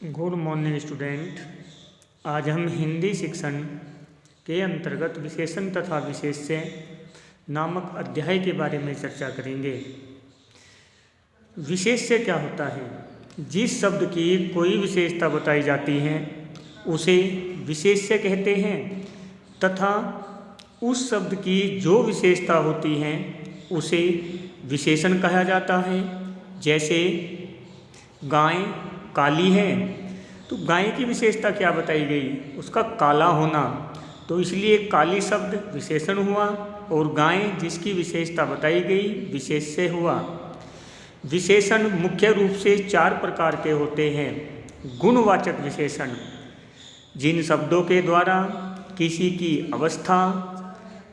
Good morning student. आज हम हिंदी शिक्षण के अंतर्गत विशेषण तथा विशेष्य नामक अध्याय के बारे में चर्चा करेंगे। विशेष्य क्या होता है? जिस शब्द की कोई विशेषता बताई जाती है उसे विशेष्य कहते हैं तथा उस शब्द की जो विशेषता होती है उसे विशेषण कहा जाता है। जैसे गाय काली है तो गाय की विशेषता क्या बताई गई? उसका काला होना, तो इसलिए काली शब्द विशेषण हुआ और गाय जिसकी विशेषता बताई गई विशेष्य हुआ। विशेषण मुख्य रूप से 4 प्रकार के होते हैं। गुणवाचक विशेषण, जिन शब्दों के द्वारा किसी की अवस्था,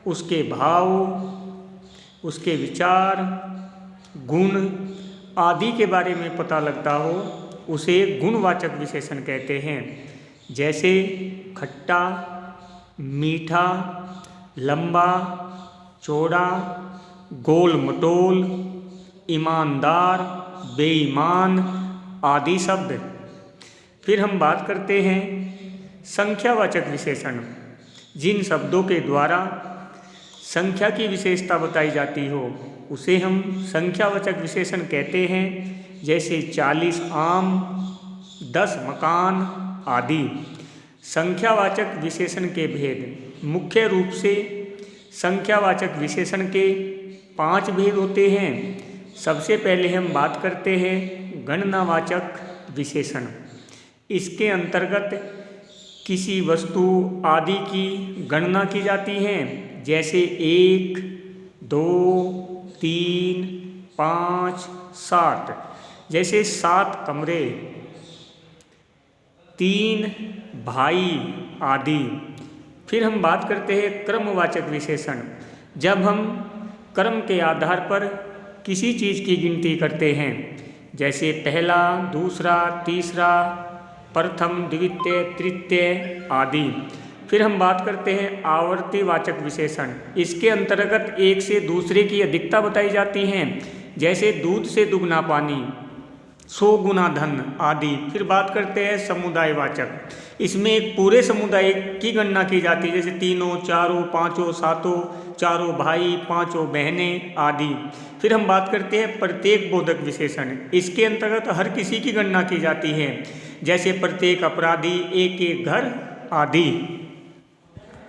उसके भाव, उसके विचार, गुण आदि के बारे में पता लगता हो उसे गुणवाचक विशेषण कहते हैं। जैसे खट्टा, मीठा, लंबा, चौड़ा, गोल मटोल, ईमानदार, बेईमान आदि शब्द। फिर हम बात करते हैं संख्यावाचक विशेषण, जिन शब्दों के द्वारा संख्या की विशेषता बताई जाती हो उसे हम संख्यावाचक विशेषण कहते हैं। जैसे 40 आम, 10 मकान आदि। संख्यावाचक विशेषण के भेद, मुख्य रूप से संख्यावाचक विशेषण के 5 भेद होते हैं। सबसे पहले हम बात करते हैं गणनावाचक विशेषण। इसके अंतर्गत किसी वस्तु आदि की गणना की जाती है। जैसे 1, 2, 3, 5, 7। जैसे 7 कमरे, 3 भाई आदि। फिर हम बात करते हैं क्रमवाचक विशेषण। जब हम क्रम के आधार पर किसी चीज़ की गिनती करते हैं, जैसे पहला, दूसरा, तीसरा, प्रथम, द्वितीय, तृतीय आदि। फिर हम बात करते हैं आवर्तीवाचक विशेषण। इसके अंतर्गत एक से दूसरे की अधिकता बताई जाती है। जैसे दूध से दुगना पानी, 100 गुना धन आदि। फिर बात करते हैं समुदायवाचक। इसमें एक पूरे समुदाय की गणना की जाती है। जैसे 3, 4, 5, 7, 4 भाई, 5 बहनें आदि। फिर हम बात करते हैं प्रत्येक बोधक विशेषण। इसके अंतर्गत हर किसी की गणना की जाती है। जैसे प्रत्येक अपराधी, एक एक घर आदि।